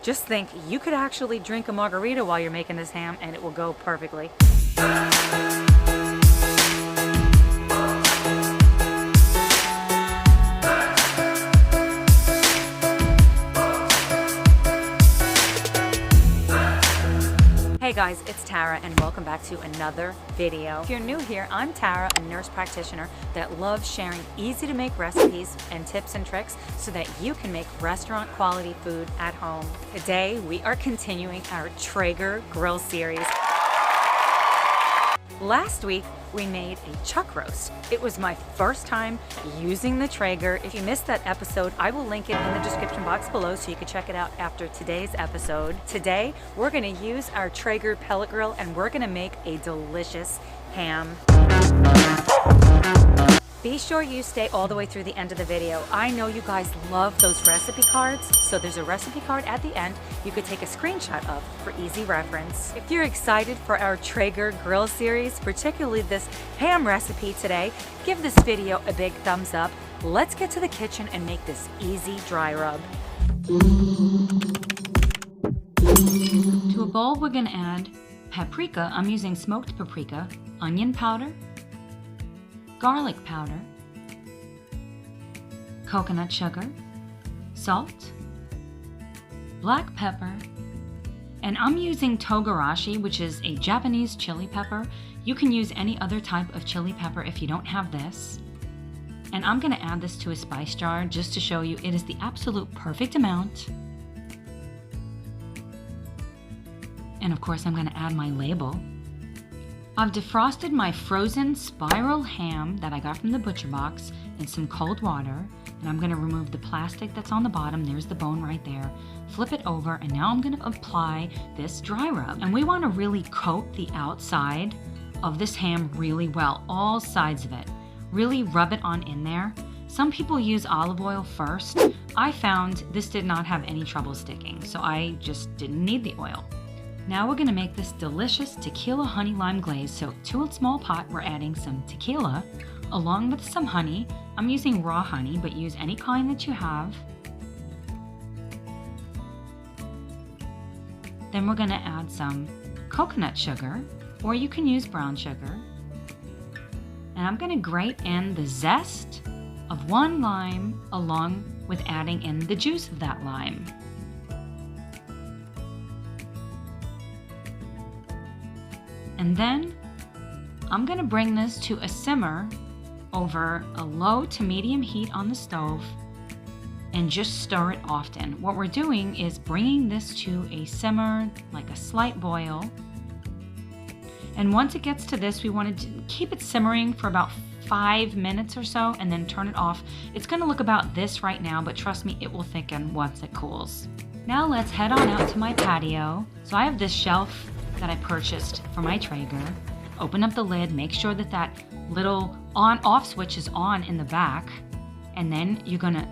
Just think, you could actually drink a margarita while you're making this ham and it will go perfectly. Hey guys, it's Tara and welcome back to another video. If you're new here, I'm Tara, a nurse practitioner that loves sharing easy to make recipes and tips and tricks so that you can make restaurant quality food at home. Today, we are continuing our Traeger grill series. Last week, we made a chuck roast. It was my first time using the Traeger. If you missed that episode, I will link it in the description box below so you can check it out after today's episode. Today, we're gonna use our Traeger pellet grill and we're gonna make a delicious ham. Be sure you stay all the way through the end of the video. I know you guys love those recipe cards, so there's a recipe card at the end you could take a screenshot of for easy reference. If you're excited for our Traeger grill series, particularly this ham recipe today, give this video a big thumbs up. Let's get to the kitchen and make this easy dry rub. To a bowl, we're gonna add paprika. I'm using smoked paprika, onion powder, garlic powder, coconut sugar, salt, black pepper, and I'm using Togarashi, which is a Japanese chili pepper. You can use any other type of chili pepper if you don't have this. And I'm gonna add this to a spice jar just to show you it is the absolute perfect amount. And of course, I'm gonna add my label. I've defrosted my frozen spiral ham that I got from the butcher box in some cold water, and I'm gonna remove the plastic that's on the bottom. There's the bone right there. Flip it over, and now I'm gonna apply this dry rub. And we wanna really coat the outside of this ham really well, all sides of it. Really rub it on in there. Some people use olive oil first. I found this did not have any trouble sticking, so I just didn't need the oil. Now we're gonna make this delicious tequila honey lime glaze. So to a small pot, we're adding some tequila along with some honey. I'm using raw honey, but use any kind that you have. Then we're gonna add some coconut sugar, or you can use brown sugar. And I'm gonna grate in the zest of one lime along with adding in the juice of that lime. And then I'm gonna bring this to a simmer over a low to medium heat on the stove and just stir it often. What we're doing is bringing this to a simmer, like a slight boil. And once it gets to this, we want to keep it simmering for about 5 minutes or so and then turn it off. It's gonna look about this right now, but trust me, it will thicken once it cools. Now let's head on out to my patio. So I have this shelf that I purchased for my Traeger. Open up the lid, make sure that that little on-off switch is on in the back, and then you're gonna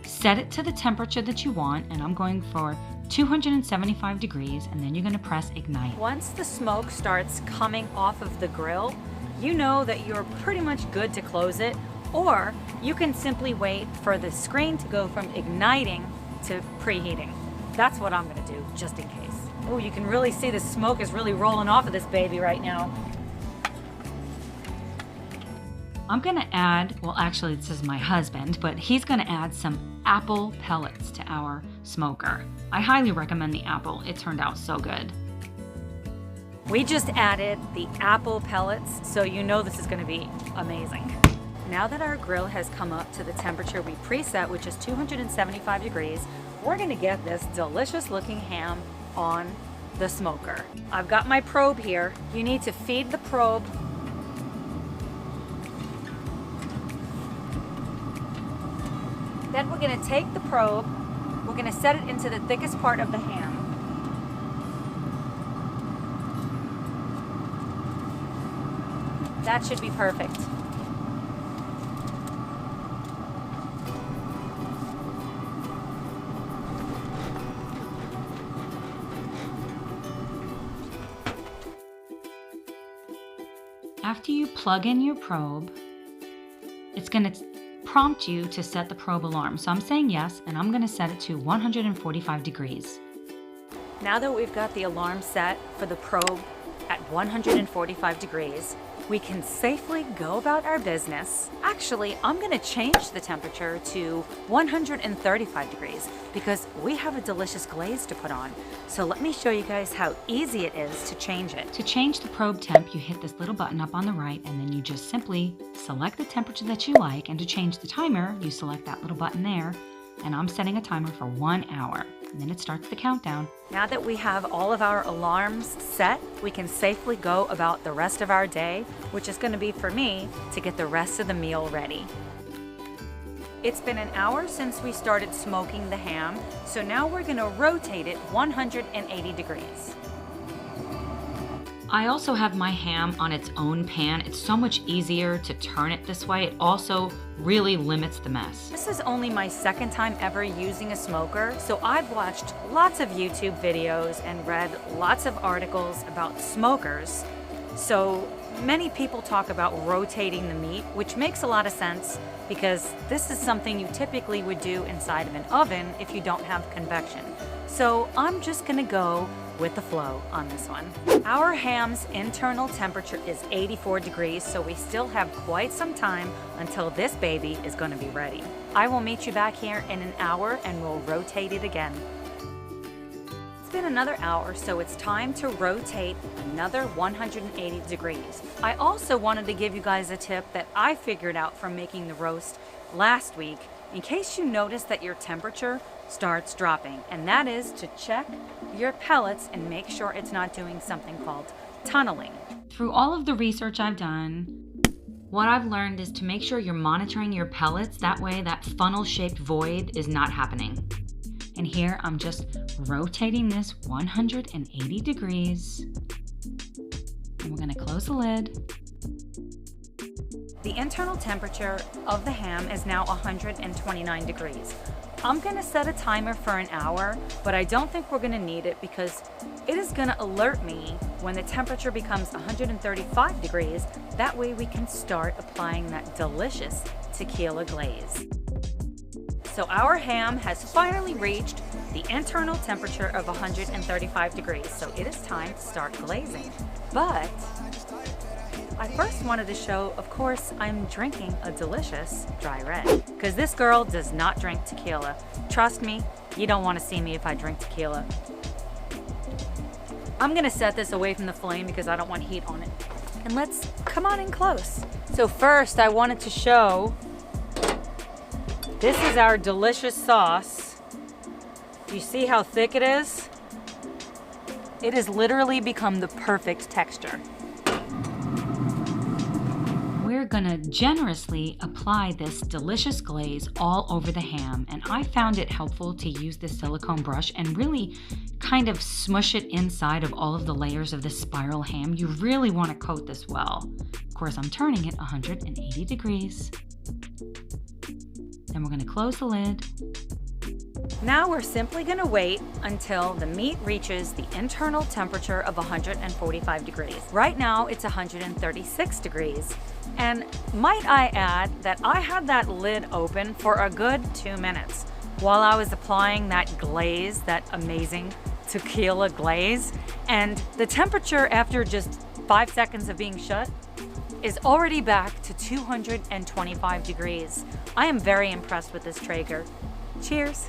set it to the temperature that you want, and I'm going for 275 degrees, and then you're gonna press ignite. Once the smoke starts coming off of the grill, you know that you're pretty much good to close it, or you can simply wait for the screen to go from igniting to preheating. That's what I'm gonna do, just in case. Oh, you can really see the smoke is really rolling off of this baby right now. I'm gonna add, well actually this is my husband, but he's gonna add some apple pellets to our smoker. I highly recommend the apple, it turned out so good. We just added the apple pellets, so you know this is gonna be amazing. Now that our grill has come up to the temperature we preset, which is 275 degrees, we're gonna get this delicious looking ham on the smoker. I've got my probe here. You need to feed the probe. Then we're gonna take the probe, we're gonna set it into the thickest part of the ham. That should be perfect. After you plug in your probe, it's going to prompt you to set the probe alarm. So I'm saying yes, and I'm going to set it to 145 degrees. Now that we've got the alarm set for the probe at 145 degrees, we can safely go about our business. Actually, I'm gonna change the temperature to 135 degrees because we have a delicious glaze to put on. So let me show you guys how easy it is to change it. To change the probe temp, you hit this little button up on the right, and then you just simply select the temperature that you like, and to change the timer, you select that little button there, and I'm setting a timer for 1 hour. And then it starts the countdown. Now that we have all of our alarms set, we can safely go about the rest of our day, which is going to be for me to get the rest of the meal ready. It's been an hour since we started smoking the ham, so now we're going to rotate it 180 degrees. I also have my ham on its own pan. It's so much easier to turn it this way. It also really limits the mess. This is only my second time ever using a smoker, so I've watched lots of YouTube videos and read lots of articles about smokers. So many people talk about rotating the meat, which makes a lot of sense because this is something you typically would do inside of an oven if you don't have convection. So I'm just gonna go with the flow on this one. Our ham's internal temperature is 84 degrees, so we still have quite some time until this baby is going to be ready. I will meet you back here in an hour and we'll rotate it again. It's been another hour, so it's time to rotate another 180 degrees. I also wanted to give you guys a tip that I figured out from making the roast last week, in case you notice that your temperature starts dropping, and that is to check your pellets and make sure it's not doing something called tunneling. Through all of the research I've done, what I've learned is to make sure you're monitoring your pellets. That way that funnel-shaped void is not happening. And here I'm just rotating this 180 degrees. And we're gonna close the lid. The internal temperature of the ham is now 129 degrees. I'm gonna set a timer for an hour, but I don't think we're gonna need it because it is gonna alert me when the temperature becomes 135 degrees. That way we can start applying that delicious tequila glaze. So our ham has finally reached the internal temperature of 135 degrees, so it is time to start glazing. But I first wanted to show, of course, I'm drinking a delicious dry red, because this girl does not drink tequila. Trust me, you don't want to see me if I drink tequila. I'm gonna set this away from the flame because I don't want heat on it. And let's come on in close. So first I wanted to show, this is our delicious sauce. Do you see how thick it is? It has literally become the perfect texture. We're gonna generously apply this delicious glaze all over the ham, and I found it helpful to use this silicone brush and really kind of smush it inside of all of the layers of this spiral ham. You really want to coat this well. Of course, I'm turning it 180 degrees. Then we're gonna close the lid. Now we're simply gonna wait until the meat reaches the internal temperature of 145 degrees. Right now it's 136 degrees. And might I add that I had that lid open for a good 2 minutes while I was applying that glaze, that amazing tequila glaze. And the temperature after just 5 seconds of being shut is already back to 225 degrees. I am very impressed with this Traeger. Cheers.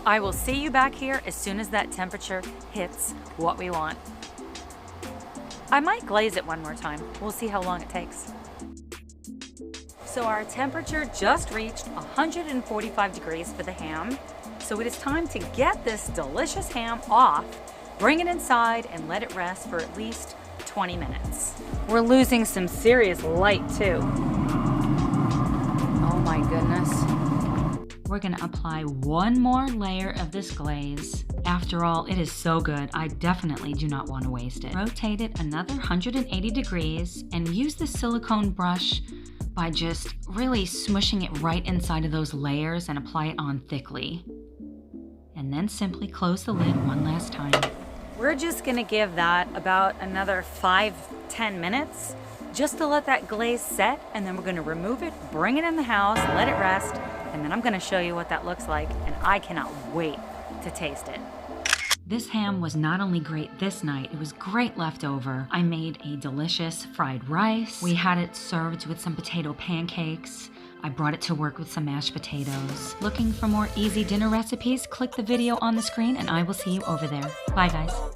I will see you back here as soon as that temperature hits what we want. I might glaze it one more time. We'll see how long it takes. So our temperature just reached 145 degrees for the ham. So it is time to get this delicious ham off, bring it inside, and let it rest for at least 20 minutes. We're losing some serious light too. Oh my goodness. We're gonna apply one more layer of this glaze. After all, it is so good. I definitely do not want to waste it. Rotate it another 180 degrees and use the silicone brush by just really smushing it right inside of those layers and apply it on thickly. And then simply close the lid one last time. We're just gonna give that about another 5-10 minutes just to let that glaze set, and then we're gonna remove it, bring it in the house, let it rest, and then I'm gonna show you what that looks like, and I cannot wait to taste it. This ham was not only great this night, it was great leftover. I made a delicious fried rice. We had it served with some potato pancakes. I brought it to work with some mashed potatoes. Looking for more easy dinner recipes? Click the video on the screen and I will see you over there. Bye guys.